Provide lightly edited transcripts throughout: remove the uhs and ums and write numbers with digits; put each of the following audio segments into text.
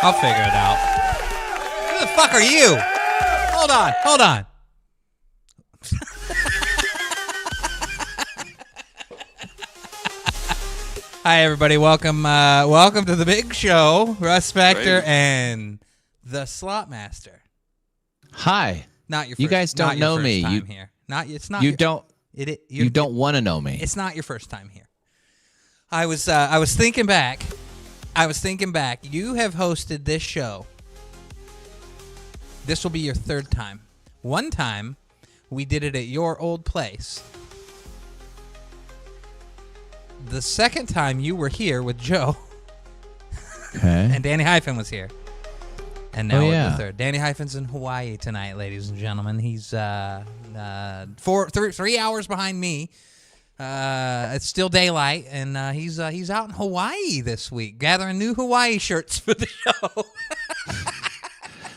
I'll figure it out. Who the fuck are you? Hold on. Hi, everybody. Welcome to the big show. Russ Factor and the Slot Master. Hi. Not your first, you guys don't know me. Time here. It's not. You your, don't. You don't want to know me. It's not your first time here. I was thinking back. You have hosted this show. This will be your third time. One time, we did it at your old place. The second time, you were here with Joe. Okay. And Danny Hyphen was here. And now yeah. the third. Danny Hyphen's in Hawaii tonight, ladies and gentlemen. He's 3 hours behind me. It's still daylight, and he's out in Hawaii this week, gathering new Hawaii shirts for the show.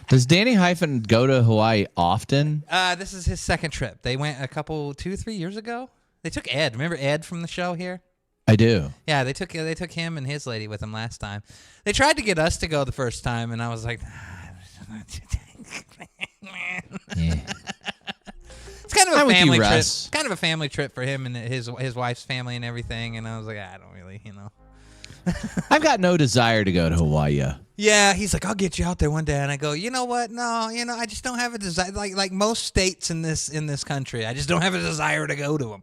Does Danny Hyphen go to Hawaii often? This is his second trip. They went 2-3 years ago. They took Ed. Remember Ed from the show here? I do. Yeah, they took him and his lady with them last time. They tried to get us to go the first time, and I was like, Yeah. It's kind of a family trip. Russ. Kind of a family trip for him and his wife's family and everything. And I was like, I don't really, I've got no desire to go to Hawaii. Yeah, he's like, I'll get you out there one day, and I go, you know what? No, I just don't have a desire. Like most states in this country, I just don't have a desire to go to them.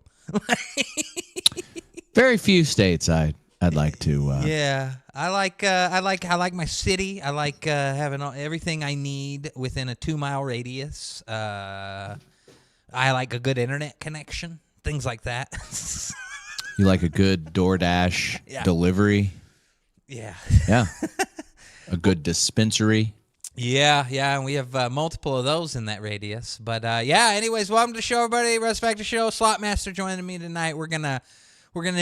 Very few states I'd like to. Yeah, I like my city. I like having everything I need within a 2-mile radius. I like a good internet connection, things like that. You like a good DoorDash delivery? Yeah. Yeah. A good dispensary? Yeah, and we have multiple of those in that radius. But anyways, welcome to the show, everybody. Russ Factor Show. Slot Master joining me tonight. We're gonna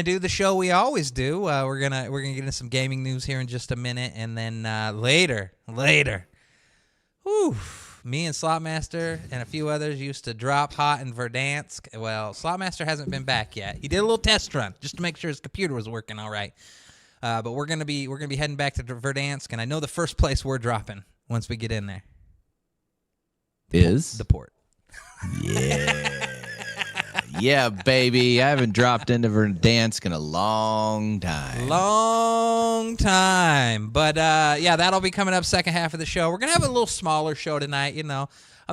do the show we always do. We're gonna get into some gaming news here in just a minute, and then later, whew, me and Slot Master and a few others used to drop hot in Verdansk. Well, Slot Master hasn't been back yet. He did a little test run just to make sure his computer was working all right. But we're gonna be heading back to Verdansk, and I know the first place we're dropping once we get in there is the port. Yeah. Yeah, baby. I haven't dropped into Verdansk in a long time. But, that'll be coming up second half of the show. We're going to have a little smaller show tonight, I'm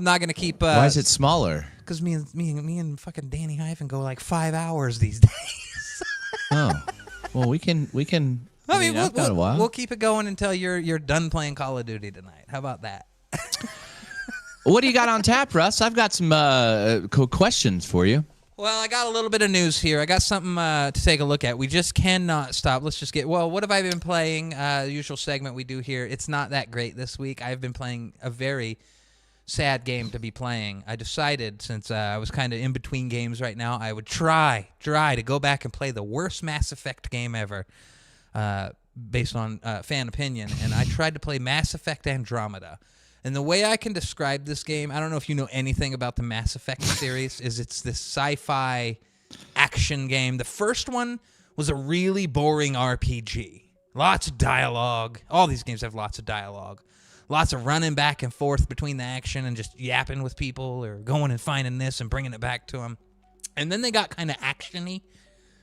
not going to keep... Why is it smaller? Because me and fucking Danny Hyphen go like 5 hours these days. Oh. Well, we can... I mean, we'll keep it going until you're done playing Call of Duty tonight. How about that? What do you got on tap, Russ? I've got some questions for you. Well, I got a little bit of news here. I got something to take a look at. We just cannot stop. Let's just what have I been playing? The usual segment we do here. It's not that great this week. I've been playing a very sad game to be playing. I decided, since I was kind of in between games right now, I would try to go back and play the worst Mass Effect game ever, based on fan opinion. And I tried to play Mass Effect Andromeda. And the way I can describe this game, I don't know if you know anything about the Mass Effect series, is it's this sci-fi action game. The first one was a really boring RPG. Lots of dialogue. All these games have lots of dialogue. Lots of running back and forth between the action and just yapping with people or going and finding this and bringing it back to them. And then they got kind of action-y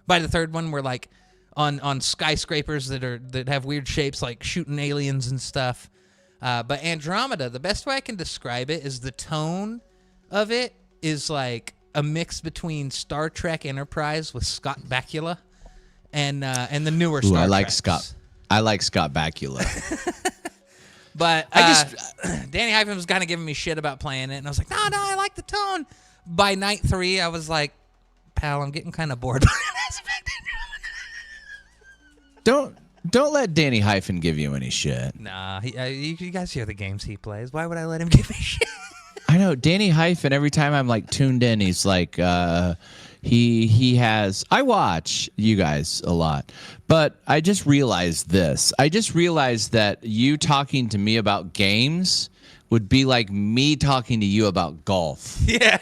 by the third one, where like on skyscrapers that have weird shapes, like shooting aliens and stuff. But Andromeda, the best way I can describe it is the tone of it is like a mix between Star Trek Enterprise with Scott Bakula and the newer Star Trek. I like Scott Bakula. But Danny Hyphen was kind of giving me shit about playing it, and I was like, no, I like the tone. By night 3, I was like, pal, I'm getting kind of bored. Don't let Danny Hyphen give you any shit. Nah, you guys hear the games he plays. Why would I let him give me shit? I know Danny Hyphen. Every time I'm like tuned in, he's like, he has. I watch you guys a lot, but I just realized this. I just realized that you talking to me about games would be like me talking to you about golf. Yeah.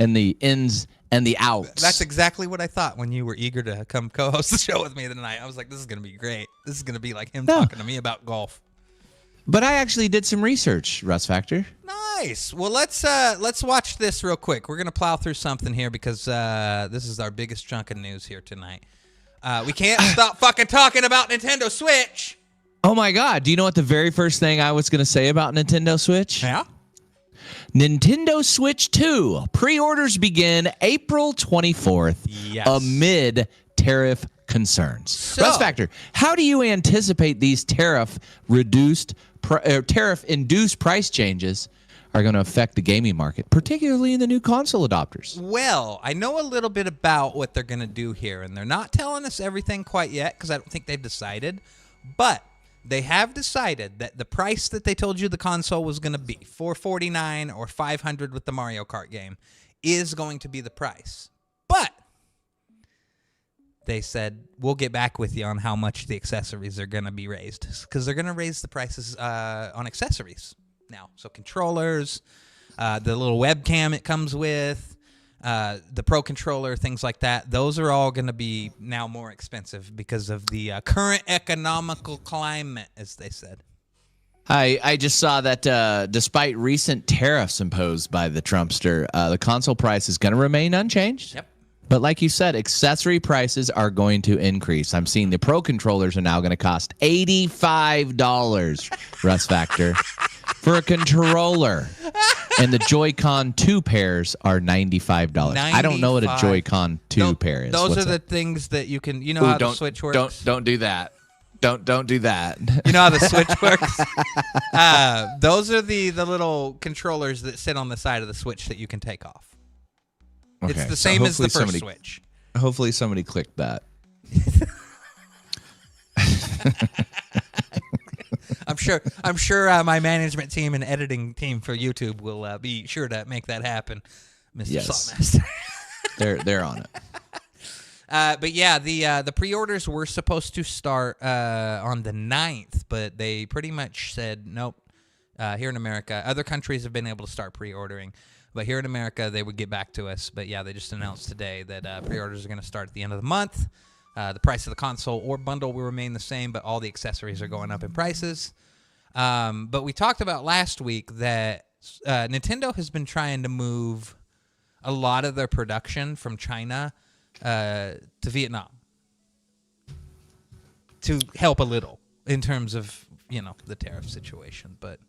And the ins and the outs. That's exactly what I thought when you were eager to come co-host the show with me tonight. I was like, this is going to be great. This is going to be like him talking to me about golf. But I actually did some research, Russ Factor. Nice. Well, let's watch this real quick. We're going to plow through something here because this is our biggest chunk of news here tonight. We can't stop fucking talking about Nintendo Switch. Oh, my God. Do you know what the very first thing I was going to say about Nintendo Switch? Yeah? Nintendo Switch 2 pre-orders begin April 24th Yes. amid tariff concerns. So- Russ Factor, how do you anticipate these tariff-induced price changes are going to affect the gaming market, particularly in the new console adopters? Well, I know a little bit about what they're going to do here, and they're not telling us everything quite yet because I don't think they've decided, but they have decided that the price that they told you the console was going to be, $449 or $500 with the Mario Kart game, is going to be the price. But they said, we'll get back with you on how much the accessories are going to be raised, because they're going to raise the prices on accessories now. So controllers, the little webcam it comes with, the Pro Controller, things like that, those are all going to be now more expensive because of the current economical climate, as they said. I just saw that despite recent tariffs imposed by the Trumpster, the console price is going to remain unchanged. Yep. But like you said, accessory prices are going to increase. I'm seeing the Pro Controllers are now going to cost $85, Russ Factor, for a controller. And the Joy-Con 2 pairs are $95. I don't know what a Joy-Con 2 pair is. Those What's are the that? things that you can, how the Switch works? Don't do that. Don't do that. You know how the Switch works? Those are the little controllers that sit on the side of the Switch that you can take off. Okay, It's the so same as the hopefully first Switch. Hopefully somebody clicked that. I'm sure my management team and editing team for YouTube will be sure to make that happen, Mr. Yes. Saltmaster. They're on it. But yeah, the pre-orders were supposed to start on the 9th, but they pretty much said nope. Here in America, other countries have been able to start pre-ordering, but here in America they would get back to us. But yeah, they just announced today that pre-orders are going to start at the end of the month. The price of the console or bundle will remain the same, but all the accessories are going up in prices. But we talked about last week that Nintendo has been trying to move a lot of their production from China to Vietnam to help a little in terms of, the tariff situation. But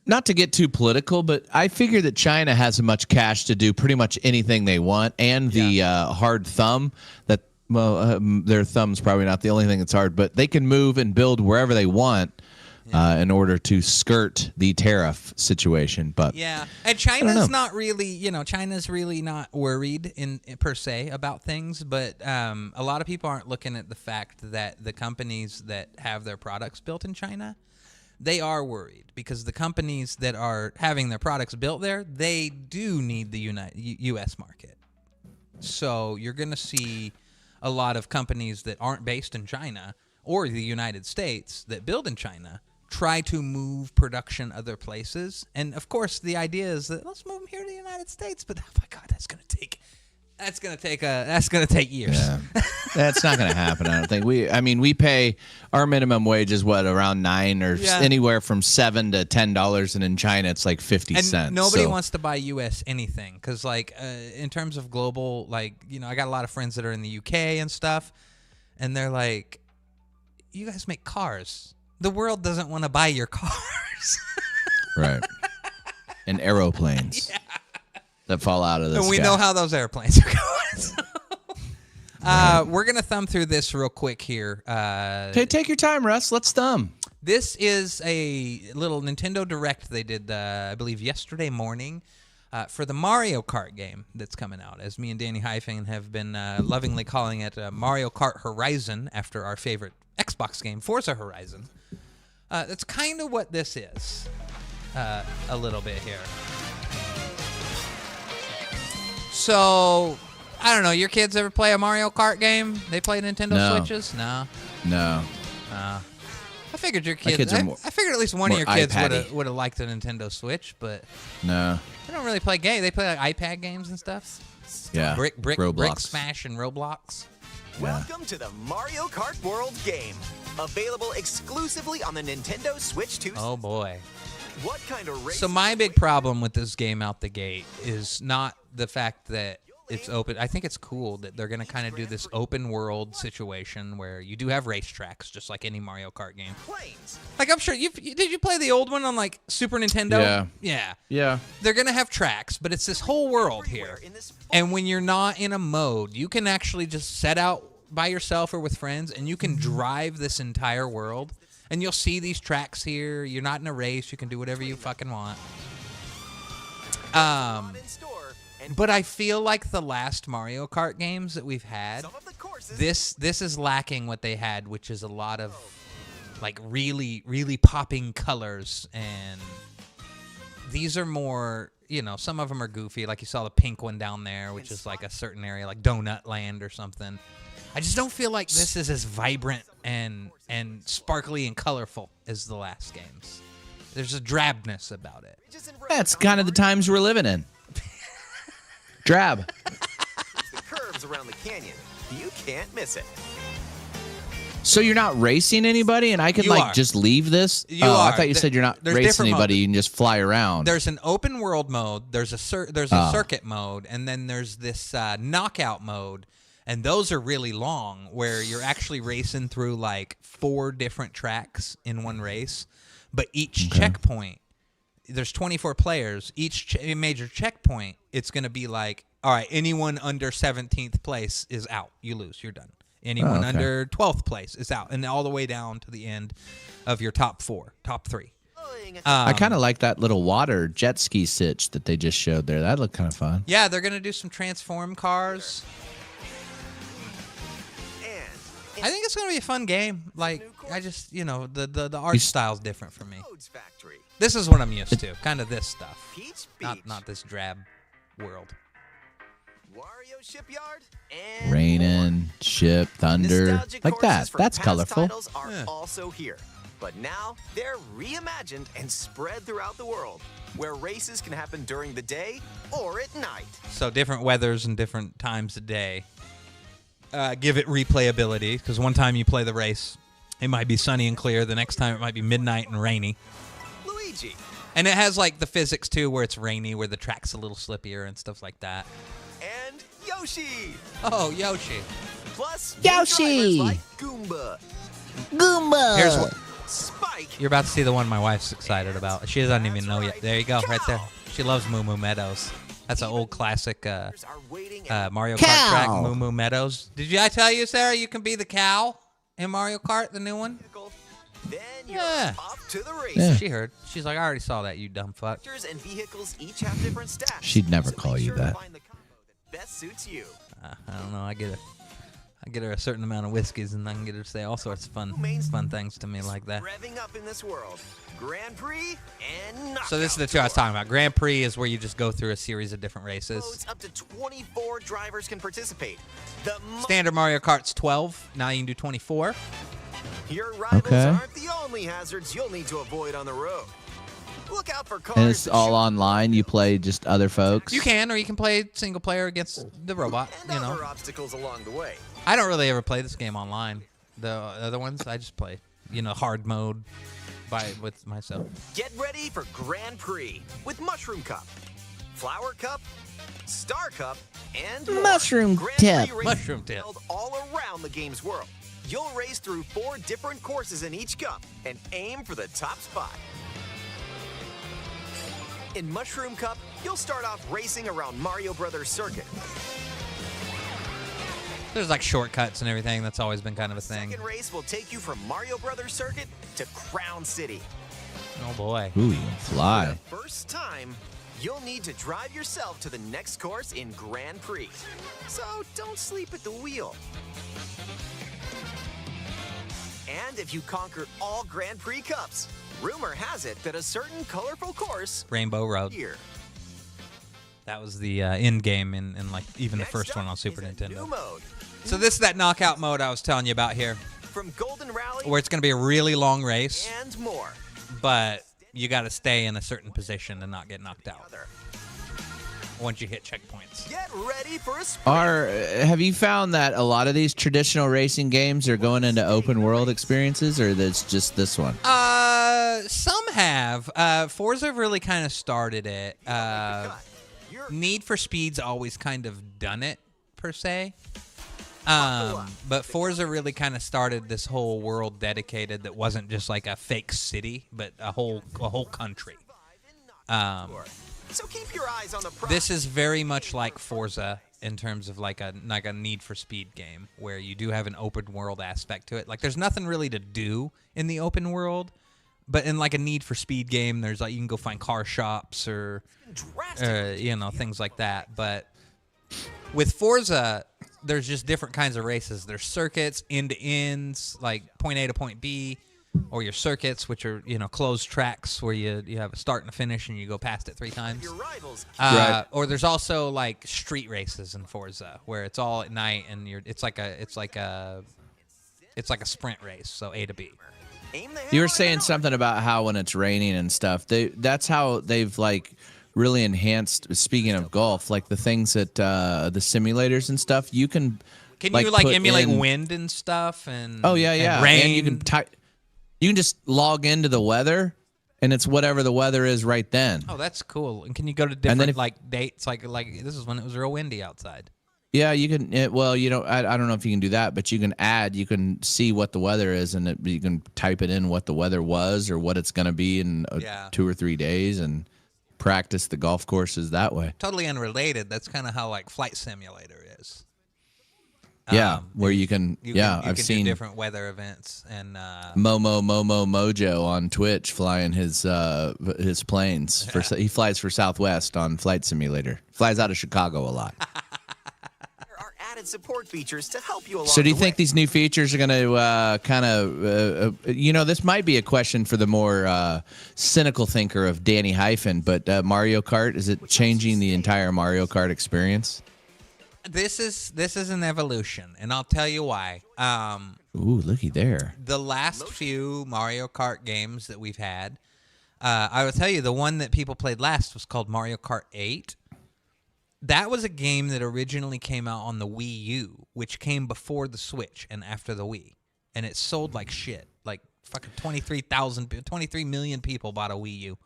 not to get too political, but I figure that China has as much cash to do pretty much anything they want, and the hard thumb that, their thumb's probably not the only thing that's hard, but they can move and build wherever they want in order to skirt the tariff situation. But yeah, and China's not really, China's really not worried in per se about things, but a lot of people aren't looking at the fact that the companies that have their products built in China, they are worried because the companies that are having their products built there, they do need the U.S. market. So you're going to see a lot of companies that aren't based in China or the United States that build in China try to move production other places. And of course, the idea is that let's move them here to the United States. But oh my God, that's going to take years. Yeah. That's not going to happen. I don't think we pay our minimum wage is around $9 or anywhere from $7 to $10, and in China it's like 50 cents. And nobody wants to buy U.S. anything because, in terms of global, I got a lot of friends that are in the UK and stuff, and they're like, "You guys make cars. The world doesn't want to buy your cars." Right. And aeroplanes that fall out of the And we sky. know how those airplanes are going. So. We're going to thumb through this real quick here. Okay, take your time, Russ. Let's thumb. This is a little Nintendo Direct they did, I believe, yesterday morning for the Mario Kart game that's coming out. As me and Danny Hyphen have been lovingly calling it Mario Kart Horizon after our favorite Xbox game, Forza Horizon. That's kind of what this is a little bit here. So, I don't know. Your kids ever play a Mario Kart game? They play Nintendo No. Switches? No. No. I figured your My kids. kids are I figured at least one of more your kids iPad-y. would have liked the Nintendo Switch, but No. they don't really play games. They play like iPad games and stuff. Yeah. Brick Roblox. Smash and Roblox. Welcome to the Mario Kart World game. Available exclusively on the Nintendo Switch 2. Oh boy. What kind of race? So my big problem with this game out the gate is not the fact that it's open. I think it's cool that they're going to kind of do this open world situation where you do have racetracks, just like any Mario Kart game. Planes. Like I'm sure did you play the old one on like Super Nintendo? Yeah. Yeah. Yeah. They're going to have tracks, but it's this whole world here. And when you're not in a mode, you can actually just set out by yourself or with friends, and you can drive this entire world. And you'll see these tracks here. You're not in a race. You can do whatever you fucking want. But I feel like the last Mario Kart games that we've had, this is lacking what they had, which is a lot of like really, really popping colors. And these are more, you know, some of them are goofy. Like you saw the pink one down there, which is like a certain area, like Donut Land or something. I just don't feel like this is as vibrant and sparkly and colorful as the last games. There's a drabness about it. That's kind of the times we're living in. Drab. The curves around the canyon. You can't miss it. So you're not racing anybody, and I can You like are. just leave this? You I are. thought you said you're not There's racing different anybody. modes. You can just fly around. There's an open world mode. There's a circuit mode, and then there's this knockout mode. And those are really long, where you're actually racing through like 4 different tracks in one race. But each checkpoint, there's 24 players. Each major checkpoint, it's going to be like, all right, anyone under 17th place is out. You lose. You're done. Anyone under 12th place is out. And all the way down to the end of your top 3. I kind of like that little water jet ski sitch that they just showed there. That looked kind of fun. Yeah, they're going to do some transform cars. I think it's going to be a fun game. Like, I just, you know, the art style's different for me. This is what I'm used to. Kind of this stuff. Peach Beach. Not this drab world. Wario Shipyard and Raining, ship, thunder, Nostalgic like that. courses from That's past colorful. titles are also here. But now they're reimagined and spread throughout the world, where races can happen during the day or at night. So different weathers and different times of day. Give it replayability, because one time you play the race, it might be sunny and clear. The next time it might be midnight and rainy. Luigi. And it has like the physics too, where it's rainy, where the track's a little slippier and stuff like that. And Yoshi. Oh, Yoshi. Plus Yoshi. new drivers like Goomba, Goomba. Here's what Spike, you're about to see. The one my wife's excited about. She doesn't even know yet. There you go, right there. She loves Moo Moo Meadows. That's an old classic Mario Kart track, Moo Moo Meadows. I tell you, Sarah, you can be the cow in Mario Kart, the new one? Then you're Yeah. off to the race. Yeah. She heard. She's like, I already saw that, you dumb fuck. Characters and vehicles each have different stats. She'd never so call make you sure to that. find the combo that best suits you. I don't know. I get her a certain amount of whiskeys, and I can get her to say all sorts of fun things to me like that. Revving up in this world. Grand Prix and Knockout. So this is the two I was talking about. Grand Prix is where you just go through a series of different races. Modes, up to 24 drivers can participate. Standard Mario Kart's 12. Now you can do 24. Your rivals Okay. aren't the only hazards you'll need to avoid on the road. Look out for cars. And it's that all shoot online. You play just other folks. You can, or you can play single player against the robot. and You know, other obstacles along the way. I don't really ever play this game online. The other ones, I just play, hard mode with myself. Get ready for Grand Prix with Mushroom Cup, Flower Cup, Star Cup, and more. Mushroom Grand Tip. Prix races Mushroom are Tip. held all around the game's world. You'll race through 4 different courses in each cup and aim for the top spot. In Mushroom Cup, you'll start off racing around Mario Brothers Circuit. There's like shortcuts and everything. That's always been kind of a thing. Second race will take you from Mario Brothers Circuit to Crown City. Oh boy. Ooh, you can fly. For the first time, you'll need to drive yourself to the next course in Grand Prix. So don't sleep at the wheel. And if you conquer all Grand Prix Cups, rumor has it that a certain colorful course Rainbow Road. here. That was the end game in like even the Next first one up on Super is a new Nintendo. mode. So this is that knockout mode I was telling you about here. From Golden Rally where it's going to be a really long race, and more. but you got to stay in a certain position and not get knocked out once you hit checkpoints. Get ready for a sprint. Have you found that a lot of these traditional racing games are going into open world experiences, or that's just this one? Some have. Forza really kind of started it. Need for Speed's always kind of done it, per se. But Forza really kind of started this whole world dedicated that wasn't just like a fake city, but a whole country. So keep your eyes on the prize. This is very much like Forza in terms of like a Need for Speed game where you do have an open world aspect to it. Like there's nothing really to do in the open world, but in like a Need for Speed game, there's like you can go find car shops or things like that. But with Forza, there's just different kinds of races. There's circuits, end-to-ends, like point A to point B, or your circuits, which are, closed tracks where you have a start and a finish and you go past it 3 times. Your rivals. Right. Or there's also like street races in Forza where it's all at night and it's like a sprint race, so A to B. Aim the You were hammer saying and something about how when it's raining and stuff, that's how they've like really enhanced. Speaking of golf, like the things that the simulators and stuff, you can. Can like, you like put emulate in- wind and stuff and Oh yeah, yeah. and rain? And you can you can just log into the weather, and it's whatever the weather is right then. Oh, that's cool. And can you go to different then if- like dates? Like this is when it was real windy outside. Yeah, you can. I don't know if you can do that, but you can see what the weather is, and you can type it in what the weather was or what it's going to be in 2 or 3 days, and practice the golf courses that way. Totally unrelated. That's kind of how like Flight Simulator is. Yeah, where you can. I've seen do different weather events and Mojo on Twitch flying his planes. He flies for Southwest on Flight Simulator. Flies out of Chicago a lot. there are added support features to help you along So do you the think way. these new features are going to kind of, this might be a question for the more cynical thinker of Danny Hyphen, but Mario Kart, is it changing the entire Mario Kart experience? this is an evolution, and I'll tell you why. Ooh, looky there. The last few Mario Kart games that we've had, I will tell you the one that people played last was called Mario Kart 8. That was a game that originally came out on the Wii U, which came before the Switch and after the Wii. And it sold like shit. Like fucking 23 million people bought a Wii U.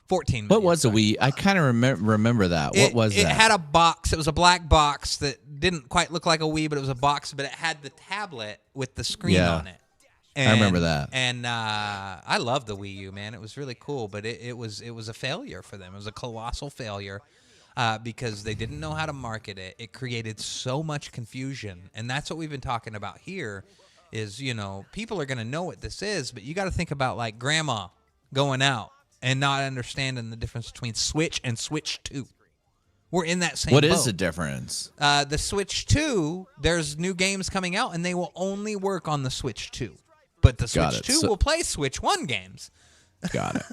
14 million. What was the Wii? I kind of remember that. What was that? It had a box. It was a black box that didn't quite look like a Wii, but it was a box, but it had the tablet with the screen on it. And, I remember that. And I love the Wii U, man. It was really cool, but it was a failure for them. It was a colossal failure because they didn't know how to market it. It created so much confusion, and that's what we've been talking about here is, people are going to know what this is, but you got to think about, like, grandma going out and not understanding the difference between Switch and Switch 2. We're in that same What boat. is the difference? The Switch 2, there's new games coming out, and they will only work on the Switch 2. But the Got Switch it. 2 will play Switch 1 games. Got it.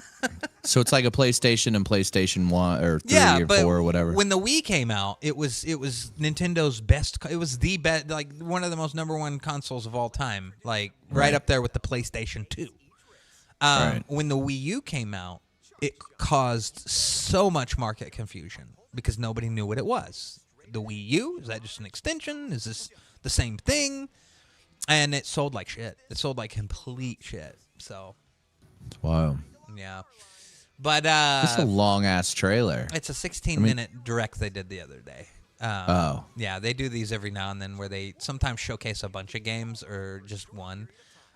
So it's like a PlayStation and PlayStation 1 or 3 or but 4 or whatever. when the Wii came out, it was Nintendo's best. It was the best, like one of the most #1 consoles of all time, like right up there with the PlayStation 2. Right. When the Wii U came out, it caused so much market confusion because nobody knew what it was. The Wii U, is that just an extension? Is this the same thing? And it sold like shit. It sold like complete shit. So, Wow. yeah. But It's a long ass trailer. it's a 16-minute direct they did the other day. Oh. Yeah, they do these every now and then where they sometimes showcase a bunch of games or just one.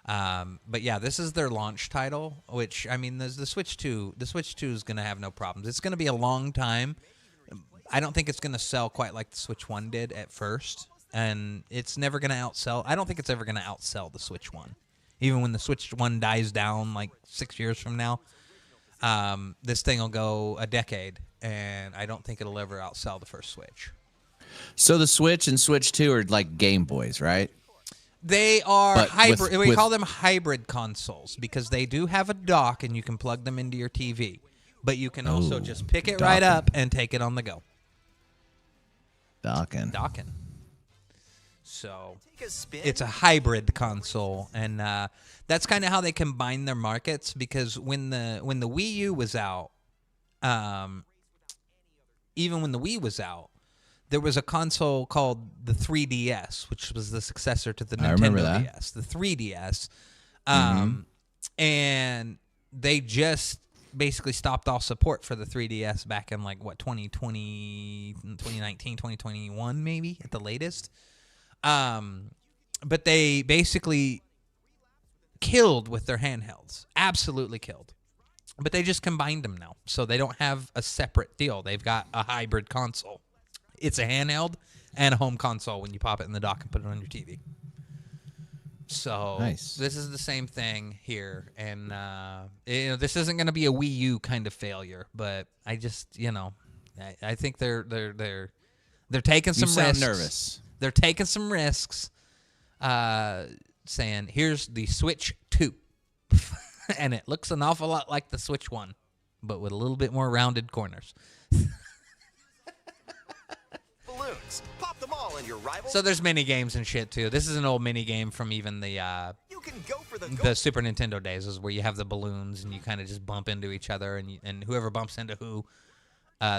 But yeah, this is their launch title, which, I mean, the Switch 2. The Switch 2 is going to have no problems. It's going to be a long time. I don't think it's going to sell quite like the Switch 1 did at first. And it's never going to outsell. I don't think it's ever going to outsell the Switch 1. Even when the Switch 1 dies down like 6 years from now, this thing will go a decade. And I don't think it'll ever outsell the first Switch. So the Switch and Switch 2 are like Game Boys, right? They are But hybrid. with- We call them hybrid consoles because they do have a dock and you can plug them into your TV. But you can also just pick it right docking. up and take it on the go. Docking. Docking. So Take a spin. it's a hybrid console, and that's kind of how they combine their markets. Because when the Wii U was out, even when the Wii was out, there was a console called the 3DS, which was the successor to the Nintendo DS, the 3DS, and they just basically stopped all support for the 3DS back in 2020, 2019, 2021 maybe at the latest. But they basically killed with their handhelds. Absolutely killed. But they just combined them now. So they don't have a separate deal. They've got a hybrid console. It's a handheld and a home console when you pop it in the dock and put it on your TV. So nice. This is the same thing here. And this isn't going to be a Wii U kind of failure, but I just, I think they're taking some risks. You sound nervous. They're taking some risks, saying, here's the Switch 2. And it looks an awful lot like the Switch 1, but with a little bit more rounded corners. Balloons. Pop them all in your rival. So there's mini games and shit, too. This is an old mini game from even the You can go for the Super Nintendo days, is where you have the balloons and you kind of just bump into each other, and whoever bumps into who,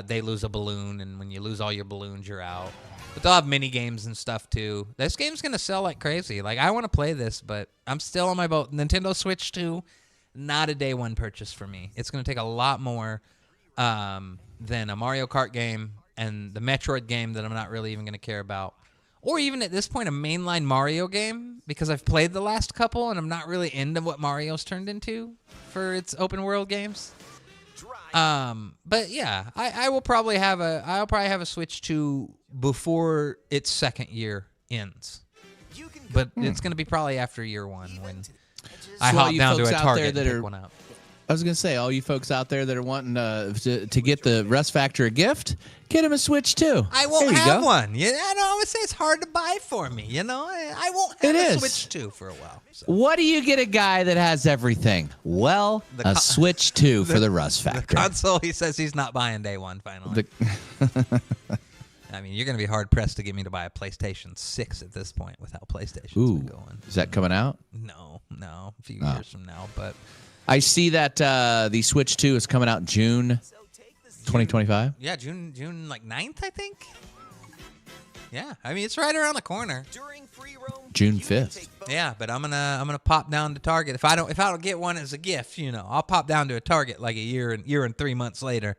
they lose a balloon, and when you lose all your balloons, you're out. But they'll have mini games and stuff too. This game's gonna sell like crazy. Like, I want to play this, but I'm still on my boat. Nintendo Switch 2, not a day one purchase for me. It's gonna take a lot more than a Mario Kart game and the Metroid game that I'm not really even gonna care about, or even at this point a mainline Mario game, because I've played the last couple and I'm not really into what Mario's turned into for its open world games. But yeah, I'll probably have a Switch 2 before its second year ends. But it's going to be probably after year one when I hop down to a Target and pick one up. I was going to say, all you folks out there that are wanting to get the Russ Factor a gift, get him a Switch 2. I won't have one. I would say it's hard to buy for me. I won't have a Switch 2 for a while. So. What do you get a guy that has everything? Well, a Switch 2 for the Russ Factor. The console, he says he's not buying day one, finally. I mean, you're going to be hard-pressed to get me to buy a PlayStation 6 at this point with how PlayStation's been going. Is that coming out? No, a few years from now, but... I see that the Switch 2 is coming out June 2025. Yeah, June 9th, I think. Yeah, I mean, it's right around the corner. June 5th. Yeah, but I'm gonna pop down to Target if I don't get one as a gift. I'll pop down to a Target like a year and 3 months later,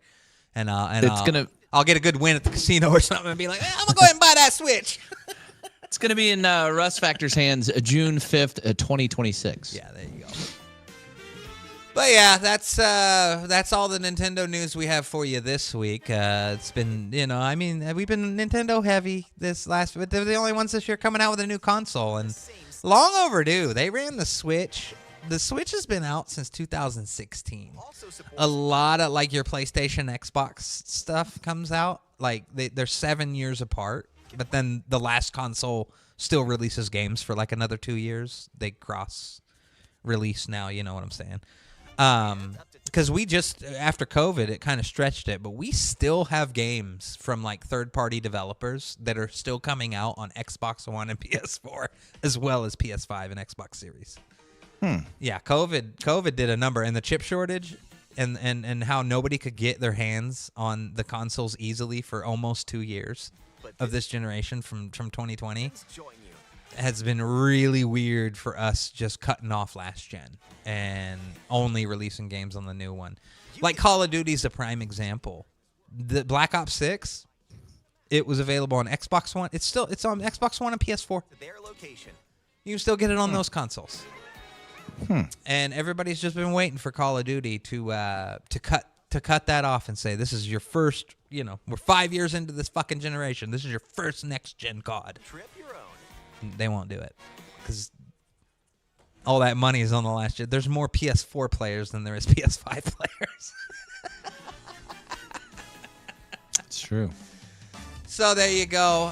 and I'll get a good win at the casino or something and be like, I'm gonna go ahead and buy that Switch. It's gonna be in Russ Factor's hands June 5th, 2026. Yeah, there you go. But yeah, that's all the Nintendo news we have for you this week. It's been, we've been Nintendo heavy but they're the only ones this year coming out with a new console, and long overdue. They ran the Switch. The Switch has been out since 2016. A lot of your PlayStation, Xbox stuff comes out. They're 7 years apart, but then the last console still releases games for another 2 years. They cross release now, you know what I'm saying? Because we just, after COVID, it kind of stretched it, but we still have games from third-party developers that are still coming out on Xbox One and PS4, as well as PS5 and Xbox Series. Yeah, COVID did a number, and the chip shortage and how nobody could get their hands on the consoles easily for almost 2 years of this generation from 2020. Has been really weird for us just cutting off last gen and only releasing games on the new one. Call of Duty's a prime example. The Black Ops 6, it was available on Xbox One. It's on Xbox One and PS4. You can still get it on those consoles. And everybody's just been waiting for Call of Duty to cut that off and say, this is your first, we're 5 years into this fucking generation. This is your first next gen COD. They won't do it because all that money is on the last year. There's more PS4 players than there is PS5 players. It's true. So there you go.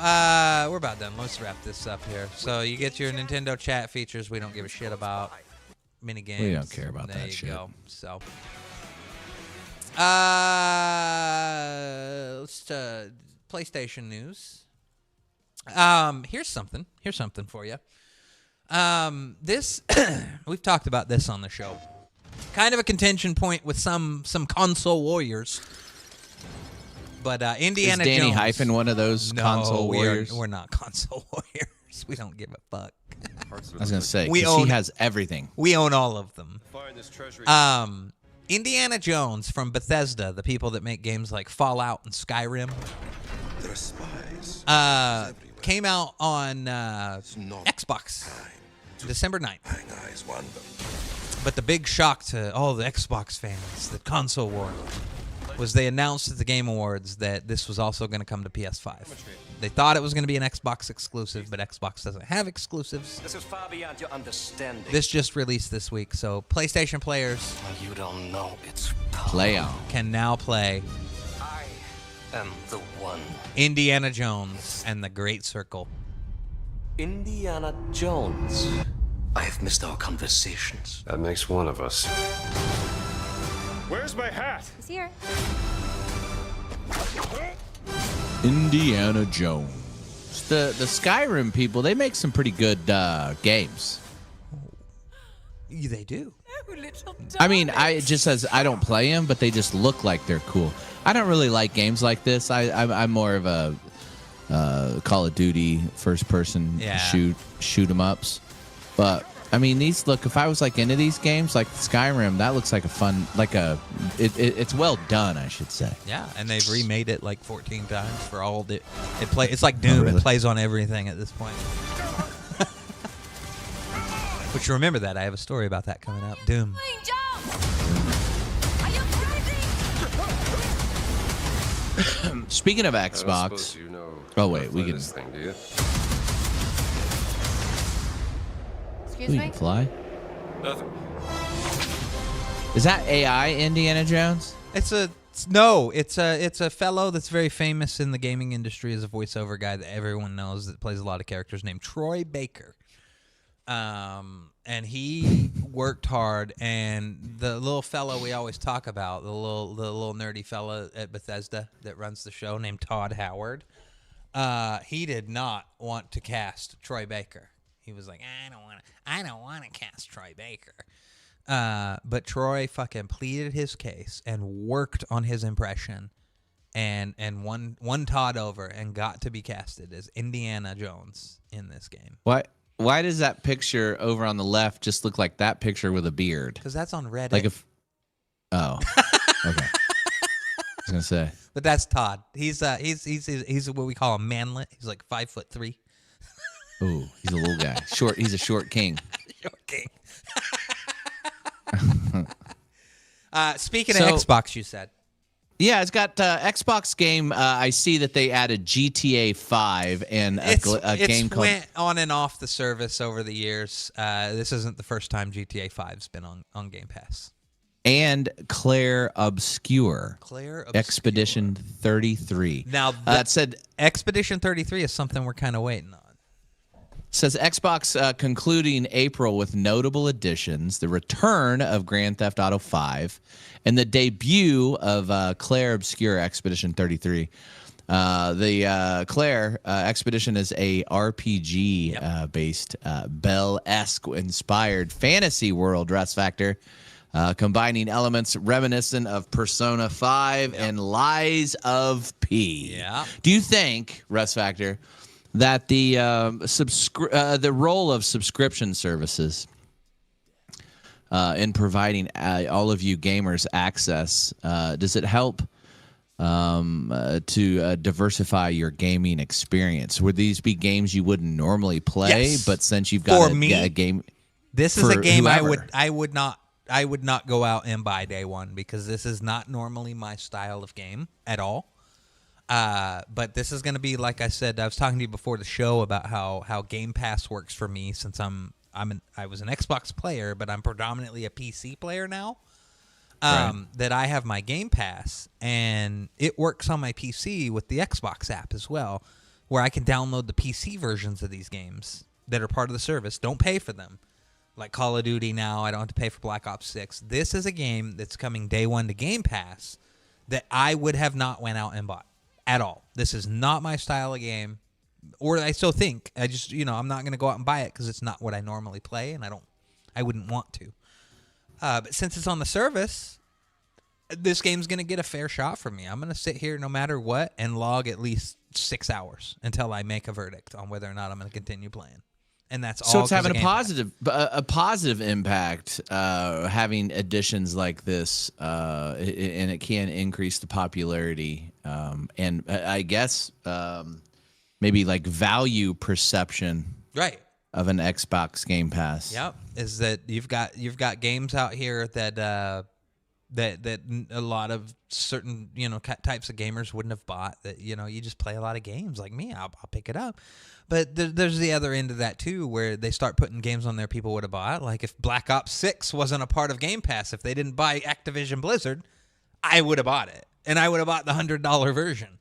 We're about done. Let's wrap this up here. So you get your Nintendo chat features we don't give a shit about. Mini games. We don't care about that shit. There you go. So, let's PlayStation news. Here's something for you. This we've talked about this on the show. Kind of a contention point with some console warriors. But Indiana Is Danny Jones. Hyphen one of those console warriors? We're not console warriors. We don't give a fuck. I was gonna say We 'cause own- he has everything. We own all of them. Find this treasury. Indiana Jones from Bethesda, the people that make games like Fallout and Skyrim, There are spies. came out on Xbox December 9th. Prying eyes wander. But the big shock to all the Xbox fans, the console war, was they announced at the Game Awards that this was also going to come to PS5. They thought it was going to be an Xbox exclusive, but Xbox doesn't have exclusives. This is far beyond your understanding. This just released this week, so PlayStation players You don't know it's Play on. can now play I am the one. Indiana Jones and the Great Circle. Indiana Jones. I have missed our conversations. That makes one of us. Where's my hat? He's here. Indiana Jones. The Skyrim people, they make some pretty good games. They do. I mean, I don't play them, but they just look like they're cool. I don't really like games like this. I'm more of a Call of Duty first person shoot 'em ups. But I mean, these look. If I was like into these games, like Skyrim, that looks like a fun, it's well done, I should say. Yeah, and they've remade it like 14 times for all the. It's like Doom. really? It plays on everything at this point. But you remember that I have a story about that coming up. Doom. Speaking of I don't Xbox, suppose you know Oh, wait, how to we fly can- this thing, do you? Excuse we me? can fly. Nothing. Is that AI Indiana Jones? It's a fellow that's very famous in the gaming industry as a voiceover guy that everyone knows that plays a lot of characters named Troy Baker. And he worked hard, and the little fellow we always talk about, the little nerdy fellow at Bethesda that runs the show named Todd Howard, he did not want to cast Troy Baker. He was like, I don't want to cast Troy Baker. But Troy fucking pleaded his case and worked on his impression and won Todd over and got to be casted as Indiana Jones in this game. Why does that picture over on the left just look like that picture with a beard? Because that's on Reddit. Okay. I was gonna say. But that's Todd. He's what we call a manlet. He's like 5'3". Ooh, he's a little guy. Short. He's a short king. Short king. Speaking So- of Xbox, you said. Yeah, it's got Xbox game. I see that they added GTA 5 and a game It's called. went on and off the service over the years. This isn't the first time GTA 5's been on Game Pass. And Clair Obscur. Clair Obscur. Expedition 33. Now, it said Expedition 33 is something we're kind of waiting on. says Xbox concluding April with notable additions: the return of Grand Theft Auto 5 and the debut of Clair Obscur Expedition 33. The Clair Expedition is a RPG based Bell-esque inspired fantasy world, Russ Factor, combining elements reminiscent of Persona 5 and Lies of P. Yeah. Do you think, Russ Factor, that the role of subscription services in providing all of you gamers access, does it help to diversify your gaming experience? Would these be games you wouldn't normally play, Yes. but since you've got For me, a game, This is a for game whoever. I would not go out and buy day one because this is not normally my style of game at all. But this is going to be, like I said, I was talking to you before the show about how Game Pass works for me since I was an Xbox player, but I'm predominantly a PC player now. That I have my Game Pass, and it works on my PC with the Xbox app as well, where I can download the PC versions of these games that are part of the service. Don't pay for them. Like Call of Duty now, I don't have to pay for Black Ops 6. This is a game that's coming day one to Game Pass that I would have not went out and bought at all. This is not my style of game. or I still think. I just, I'm not going to go out and buy it because it's not what I normally play, and I wouldn't want to. But since it's on the service, this game's going to get a fair shot from me. I'm going to sit here no matter what and log at least 6 hours until I make a verdict on whether or not I'm going to continue playing. And that's all. So it's having a positive impact, having additions like this, and it can increase the popularity, and I guess maybe like value perception, right, of an Xbox Game Pass. Yep, is that you've got games out here that that a lot of certain types of gamers wouldn't have bought. That you just play a lot of games like me. I'll pick it up. But there's the other end of that, too, where they start putting games on there people would have bought. Like if Black Ops 6 wasn't a part of Game Pass, if they didn't buy Activision Blizzard, I would have bought it. And I would have bought the $100 version.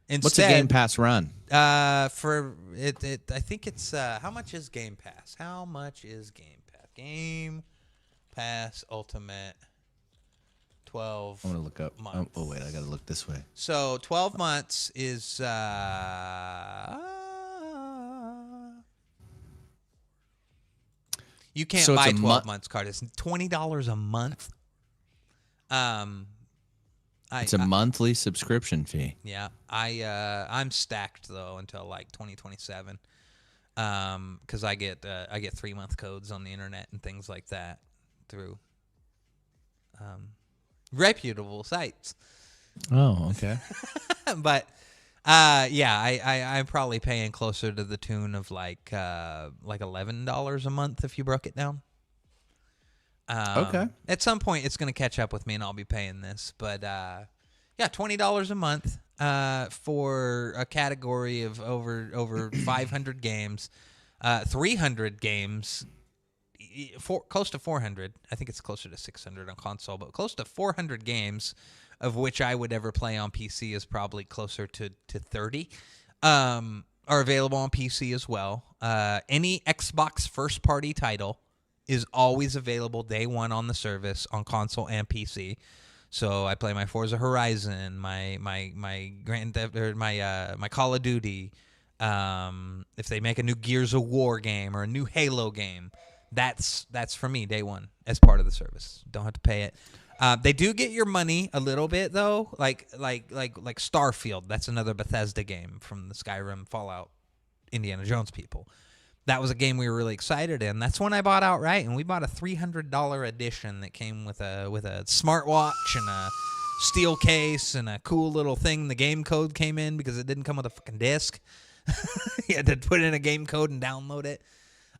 Instead, what's a Game Pass run? For it, I think it's, how much is Game Pass? How much is Game Pass? Game Pass Ultimate 12 I'm going to look up. months. Oh, wait, I got to look this way. So 12 months is... You can't buy 12 months card. It's $20 a month. It's a monthly subscription fee. Yeah, I'm stacked though until like 2027, because I get 3-month codes on the internet and things like that through reputable sites. Oh, okay. But I'm probably paying closer to the tune of like $11 a month if you broke it down. Okay. At some point, it's going to catch up with me, and I'll be paying this. But $20 a month for a category of over 500 games, 300 games, close to 400. I think it's closer to 600 on console, but close to 400 games, of which I would ever play on PC is probably closer to 30, are available on PC as well. Any Xbox first-party title is always available day one on the service on console and PC. So I play my Forza Horizon, my Grand Theft, or my Call of Duty. If they make a new Gears of War game or a new Halo game, that's for me day one as part of the service. Don't have to pay it. They do get your money a little bit though, like Starfield. That's another Bethesda game from the Skyrim, Fallout, Indiana Jones people. That was a game we were really excited in. That's one I bought outright, and we bought a $300 edition that came with a smartwatch and a steel case and a cool little thing. The game code came in because it didn't come with a fucking disc. You had to put in a game code and download it.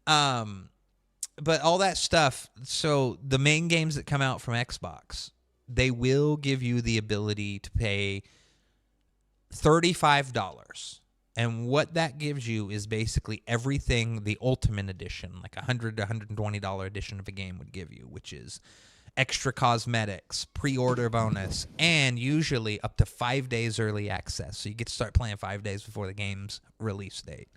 But all that stuff, so the main games that come out from Xbox, they will give you the ability to pay $35. And what that gives you is basically everything the Ultimate Edition, like $100 to $120 edition of a game would give you, which is extra cosmetics, pre-order bonus, and usually up to 5 days early access. So you get to start playing 5 days before the game's release date.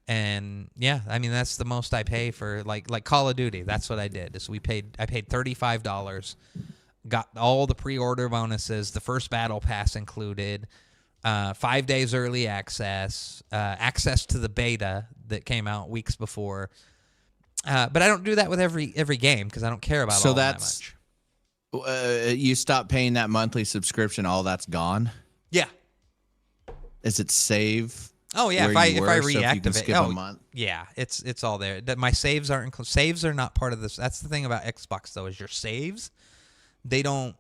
And yeah, I mean that's the most I pay for like Call of Duty. That's what I did. Is I paid $35, got all the pre-order bonuses, the first battle pass included, 5 days early access, access to the beta that came out weeks before. But I don't do that with every game because I don't care about all that much. You stop paying that monthly subscription, all that's gone? Yeah. Is it save? Oh yeah, if I reactivate, a month? Yeah, it's all there. My saves aren't included. Saves are not part of this. That's the thing about Xbox though, is your saves, they don't.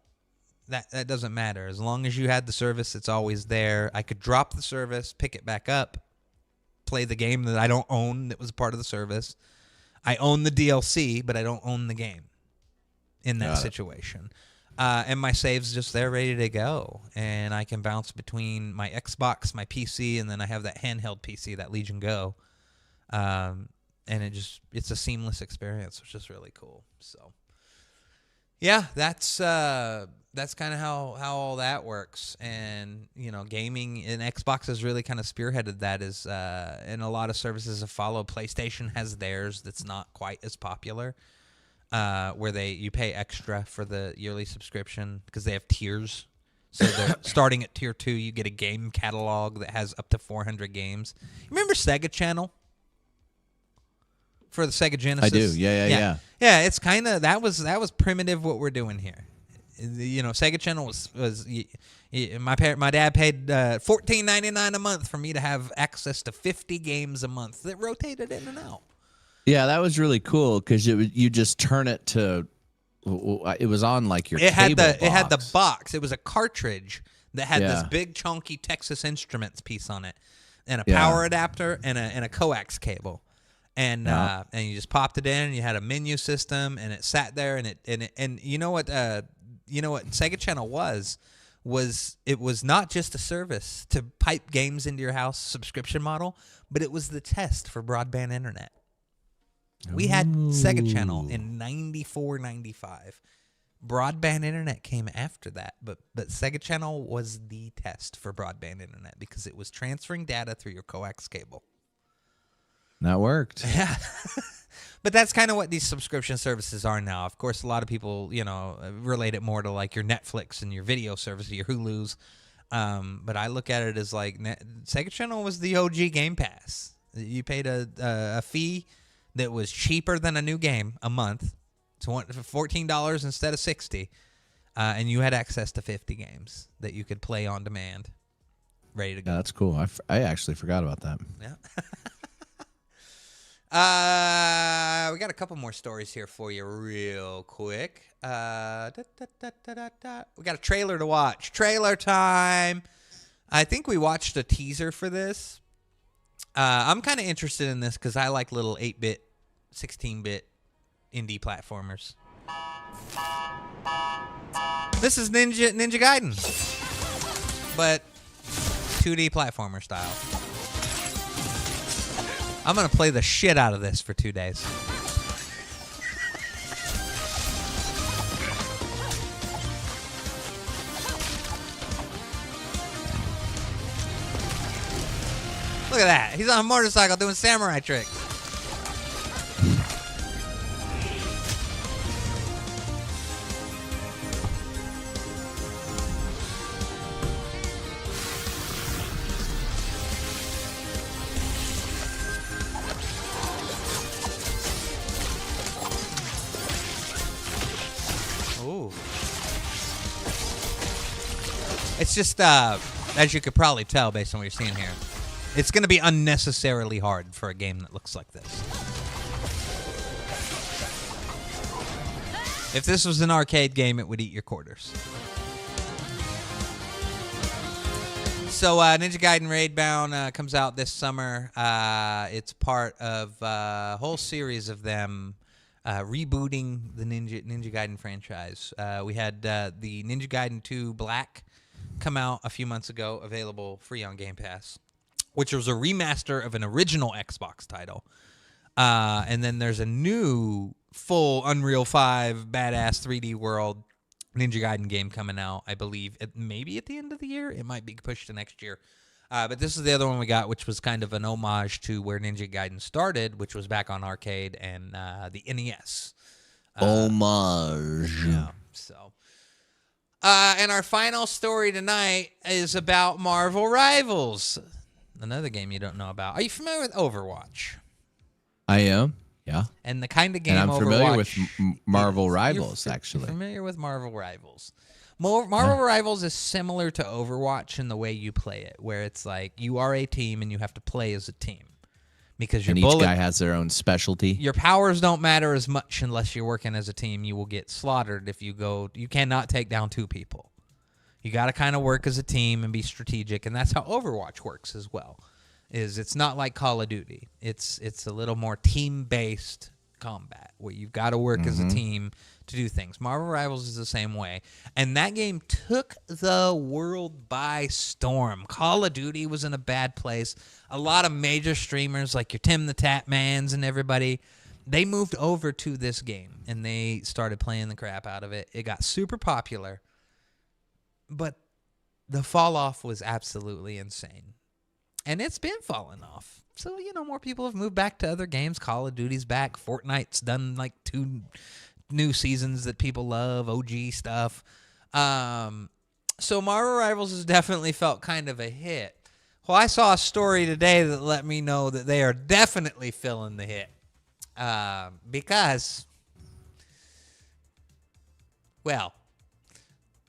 That doesn't matter as long as you had the service. It's always there. I could drop the service, pick it back up, play the game that I don't own that was part of the service. I own the DLC, but I don't own the game in that situation. And my save's just there ready to go. And I can bounce between my Xbox, my PC, and then I have that handheld PC, that Legion Go. And it's a seamless experience, which is really cool. So, yeah, that's kind of how all that works. And, gaming and Xbox has really kind of spearheaded that and a lot of services have followed. PlayStation has theirs that's not quite as popular. Where you pay extra for the yearly subscription because they have tiers. So they're starting at tier 2. You get a game catalog that has up to 400 games. Remember Sega Channel? For the Sega Genesis? I do. Yeah. Yeah, it's kind of that was primitive what we're doing here. You know, Sega Channel was my dad paid $14.99 a month for me to have access to 50 games a month that rotated in and out. Yeah, that was really cool because you just turn it to. It was on like your. It had box. It had the box. It was a cartridge that had this Yeah. big chunky Texas Instruments piece on it, and a power adapter and a coax cable, and you just popped it in. And you had a menu system, and it sat there, and you know what Sega Channel was it was not just a service to pipe games into your house subscription model, but it was the test for broadband internet. We had Sega Channel in 94, 95. Broadband internet came after that, but Sega Channel was the test for broadband internet because it was transferring data through your coax cable. That worked. Yeah. But that's kind of what these subscription services are now. Of course, a lot of people, relate it more to like your Netflix and your video service, your Hulus. But I look at it as like Sega Channel was the OG Game Pass. You paid a fee that was cheaper than a new game a month, so $14 instead of $60, and you had access to 50 games that you could play on demand, ready to go. Yeah, that's cool. I actually forgot about that. Yeah. We got a couple more stories here for you real quick. We got a trailer to watch. Trailer time. I think we watched a teaser for this. I'm kind of interested in this because I like little 8-bit, 16-bit indie platformers. This is Ninja Gaiden, but 2D platformer style. I'm going to play the shit out of this for 2 days. Look at that. He's on a motorcycle doing samurai tricks. Ooh. It's just, as you could probably tell based on what you're seeing here, it's going to be unnecessarily hard for a game that looks like this. If this was an arcade game, it would eat your quarters. So Ninja Gaiden Raidbound comes out this summer. It's part of a whole series of them rebooting the Ninja Gaiden franchise. We had the Ninja Gaiden 2 Black come out a few months ago, available free on Game Pass, which was a remaster of an original Xbox title. And then there's a new full Unreal 5 badass 3D world Ninja Gaiden game coming out, I believe, maybe at the end of the year. It might be pushed to next year. But this is the other one we got, which was kind of an homage to where Ninja Gaiden started, which was back on arcade and the NES. Homage. Yeah, so. And our final story tonight is about Marvel Rivals. Another game you don't know about. Are you familiar with Overwatch? I am, yeah. And the kind of game And I'm familiar with Overwatch Marvel is. Rivals, You're actually. familiar with Marvel Rivals. Marvel Rivals is similar to Overwatch in the way you play it, where it's like you are a team and you have to play as a team. Because your And each guy has their own specialty. Your powers don't matter as much unless you're working as a team. You will get slaughtered if you go. You cannot take down 2 people. You got to kind of work as a team and be strategic, and that's how Overwatch works as well. It's not like Call of Duty. It's a little more team-based combat where you've got to work as a team to do things. Marvel Rivals is the same way, and that game took the world by storm. Call of Duty was in a bad place. A lot of major streamers like your Tim the Tatmans and everybody, they moved over to this game, and they started playing the crap out of it. It got super popular. But the fall off was absolutely insane. And it's been falling off. So, more people have moved back to other games. Call of Duty's back. Fortnite's done like 2 new seasons that people love, OG stuff. So Marvel Rivals has definitely felt kind of a hit. Well, I saw a story today that let me know that they are definitely feeling the hit. Because, well,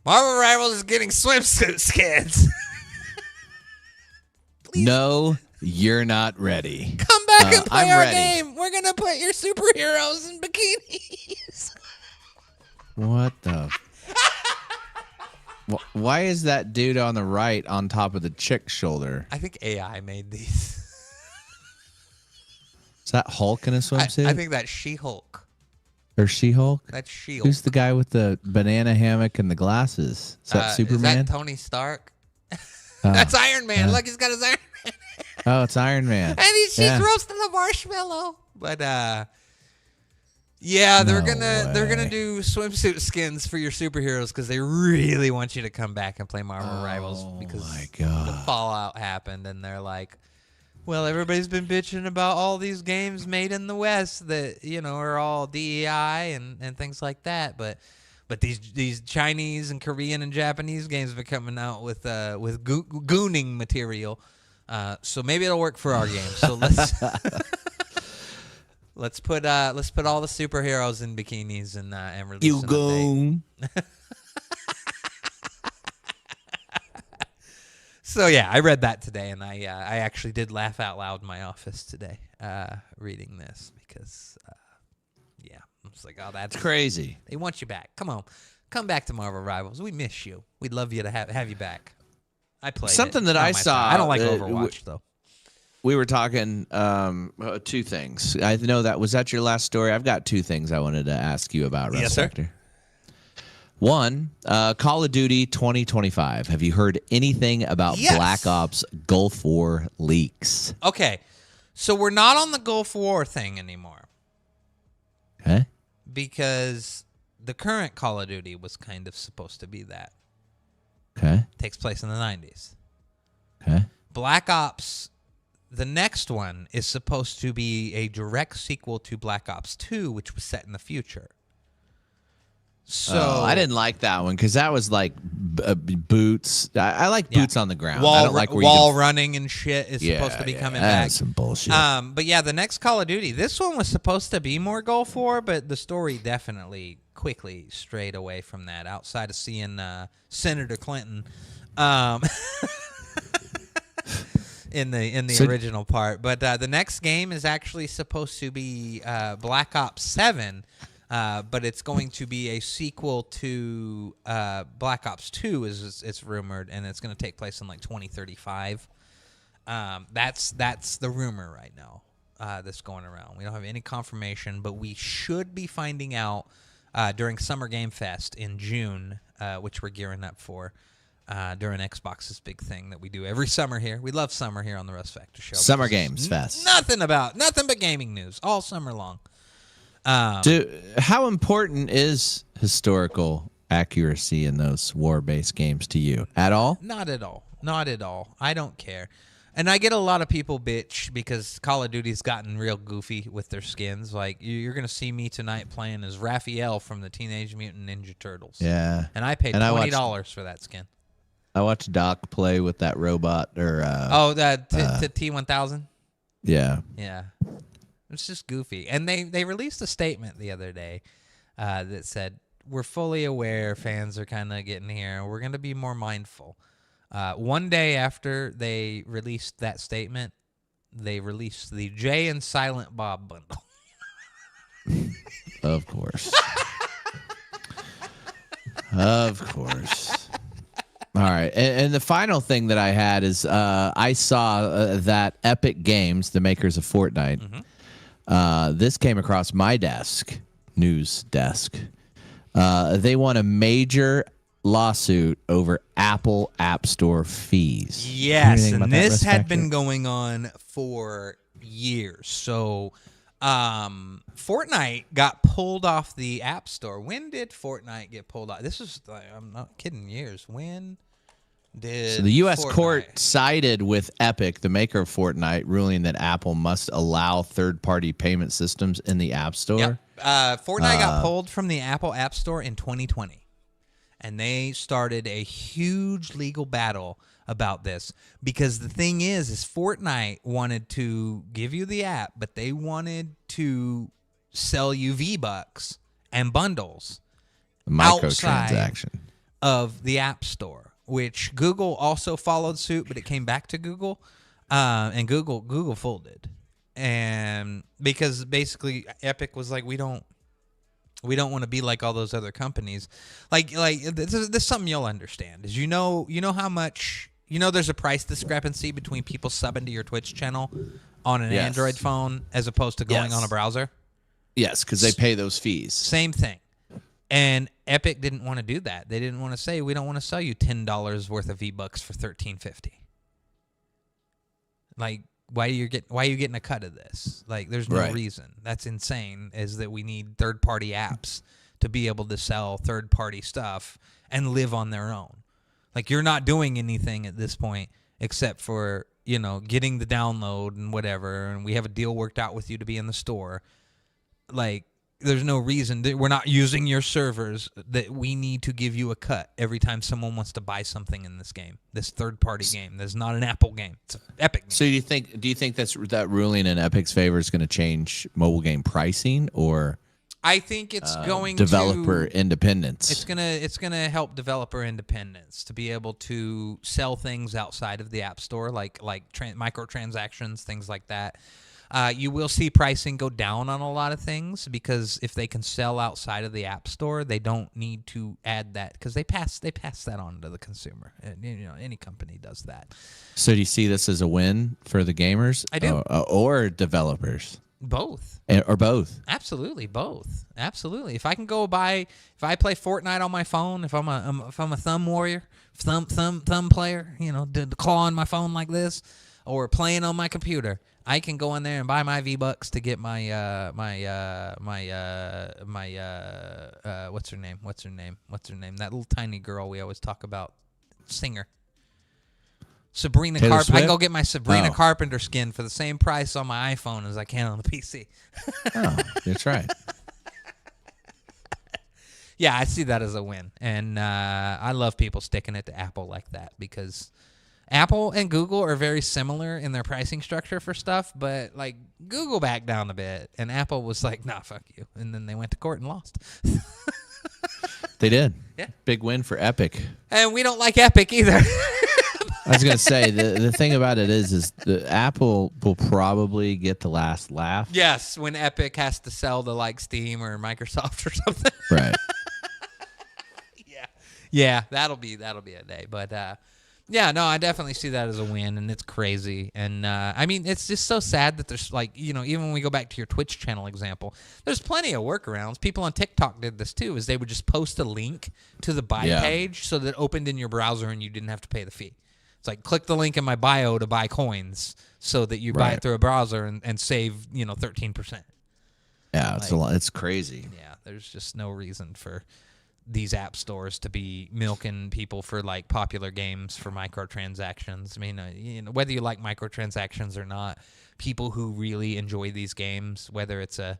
Marvel Rivals is getting swimsuit skins. No, you're not ready. Come back and play I'm our ready. game. We're going to put your superheroes in bikinis. What the? Why is that dude on the right on top of the chick's shoulder? I think AI made these. Is that Hulk in a swimsuit? I think that's She-Hulk. Or She-Hulk? That's She-Hulk. Who's the guy with the banana hammock and the glasses? Is that Superman? Is that Tony Stark? That's Iron Man. Look, he's got his Iron Man. Oh, it's Iron Man. And she's roasting the marshmallow. But yeah, they're gonna do swimsuit skins for your superheroes because they really want you to come back and play Marvel Rivals because the fallout happened and they're like, well, everybody's been bitching about all these games made in the West that are all DEI and things like that, but these Chinese and Korean and Japanese games have been coming out with gooning material. So maybe it'll work for our game. So let's put all the superheroes in bikinis and release You an go. update. So yeah, I read that today, and I actually did laugh out loud in my office today reading this because yeah, I was like, oh, that's Crazy. They want you back. Come on, come back to Marvel Rivals. We miss you. We'd love you to have you back. I played Something it. that Not I my saw, style. I don't like Overwatch though. We were talking two things. I know was that your last story? I've got two things I wanted to ask you about, Russ Yes, sir. Factor. One, Call of Duty 2025. Have you heard anything about Yes. Black Ops Gulf War leaks? Okay, so we're not on the Gulf War thing anymore Okay. because the current Call of Duty was kind of supposed to be that. Okay. Takes place in the 90s. Okay. Black Ops, the next one, is supposed to be a direct sequel to Black Ops 2, which was set in the future. So I didn't like that one because that was like boots. I like boots on the ground. Wall, I don't like where wall you can, running and shit is supposed to be coming back. That's some bullshit. But yeah, the next Call of Duty, this one was supposed to be more Gulf War, but the story definitely quickly strayed away from that. Outside of seeing Senator Clinton in the original part, but the next game is actually supposed to be Black Ops 7. But it's going to be a sequel to Black Ops 2, it's rumored, and it's going to take place in like 2035. That's the rumor right now that's going around. We don't have any confirmation, but we should be finding out during Summer Game Fest in June, which we're gearing up for during Xbox's big thing that we do every summer here. We love summer here on the Russ Factor Show. Summer Games Fest. Nothing but gaming news all summer long. How important is historical accuracy in those war-based games to you? At all? Not at all. Not at all. I don't care. And I get a lot of people bitch because Call of Duty's gotten real goofy with their skins. Like, you're going to see me tonight playing as Raphael from the Teenage Mutant Ninja Turtles. Yeah. And I paid $20 for that skin. I watched Doc play with that robot. T-1000? Yeah. Yeah. It's just goofy. And they released a statement the other day that said, we're fully aware fans are kind of getting here. We're going to be more mindful. One day after they released that statement, they released the Jay and Silent Bob bundle. Of course. Of course. All right. And the final thing that I had is I saw that Epic Games, the makers of Fortnite, this came across my news desk. They won a major lawsuit over Apple App Store fees. Yes, and this had been going on for years. So Fortnite got pulled off the App Store. When did Fortnite get pulled off? This is, I'm not kidding, years. When did So the U.S. Fortnite... court sided with Epic, the maker of Fortnite, ruling that Apple must allow third-party payment systems in the App Store. Yep. Fortnite got pulled from the Apple App Store in 2020. and they started a huge legal battle about this, because the thing is Fortnite wanted to give you the app, but they wanted to sell you V-Bucks and bundles outside of the App Store, which Google also followed suit, but it came back to Google, and Google folded, and because basically Epic was like, we don't want to be like all those other companies. Like this is something you'll understand is you know how much. There's a price discrepancy between people subbing to your Twitch channel on an Android phone as opposed to going on a browser? Yes, because they pay those fees. Same thing. And Epic didn't want to do that. They didn't want to say, we don't want to sell you $10 worth of V-Bucks for $13.50. Like, why are you getting a cut of this? Like, there's no reason. That's insane, is that we need third-party apps to be able to sell third-party stuff and live on their own. Like, you're not doing anything at this point except for, getting the download and whatever, and we have a deal worked out with you to be in the store. Like, there's no reason that we're not using your servers, that we need to give you a cut every time someone wants to buy something in this game, this third-party game. That's not an Apple game. It's an Epic game. So do you think that ruling in Epic's favor is going to change mobile game pricing, or I think it's going developer independence? It's gonna help developer independence to be able to sell things outside of the App Store, like microtransactions, things like that. You will see pricing go down on a lot of things, because if they can sell outside of the App Store, they don't need to add that, because they pass that on to the consumer. Any company does that. So do you see this as a win for the gamers? I do. Or developers? Both. Or both? Absolutely, both. Absolutely. If I play Fortnite on my phone, if I'm a thumb warrior, thumb player, the claw on my phone like this, or playing on my computer, I can go in there and buy my V-Bucks to get my what's her name? That little tiny girl we always talk about, singer. Sabrina Carpenter. I can go get my Sabrina Carpenter skin for the same price on my iPhone as I can on the PC. Oh, that's right. Yeah, I see that as a win. And I love people sticking it to Apple like that, because Apple and Google are very similar in their pricing structure for stuff, but like Google backed down a bit and Apple was like, nah, fuck you. And then they went to court and lost. They did. Yeah. Big win for Epic. And we don't like Epic either. I was going to say, the thing about it is the Apple will probably get the last laugh. Yes, when Epic has to sell to like Steam or Microsoft or something. Right. Yeah, that'll be a day. But yeah, no, I definitely see that as a win, and it's crazy. And I mean, it's just so sad that there's like, even when we go back to your Twitch channel example, there's plenty of workarounds. People on TikTok did this too, is they would just post a link to the buy page so that it opened in your browser and you didn't have to pay the fee. It's like, click the link in my bio to buy coins, so that you buy it through a browser and save 13%. Yeah, it's a lot. It's crazy. Yeah, there's just no reason for these app stores to be milking people for like popular games for microtransactions. I mean, whether you like microtransactions or not, people who really enjoy these games, whether it's a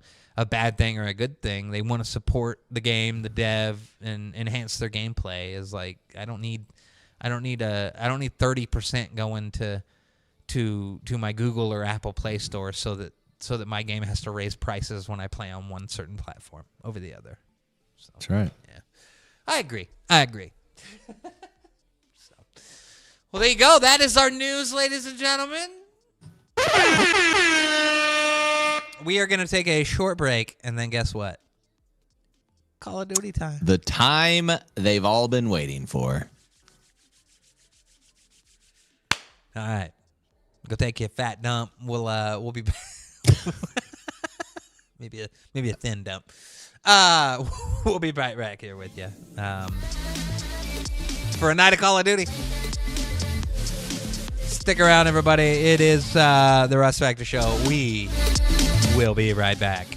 bad thing or a good thing, they want to support the game, the dev, and enhance their gameplay. Is like, I don't need 30% going to my Google or Apple Play Store so that my game has to raise prices when I play on one certain platform over the other. So, that's right. Yeah, I agree. So, well, there you go. That is our news, ladies and gentlemen. We are going to take a short break, and then guess what? Call of Duty time. The time they've all been waiting for. All right, go take your fat dump. We'll be back. maybe a thin dump. We'll be right back here with you for a night of Call of Duty. Stick around, everybody. It is the Russ Factor Show. We will be right back.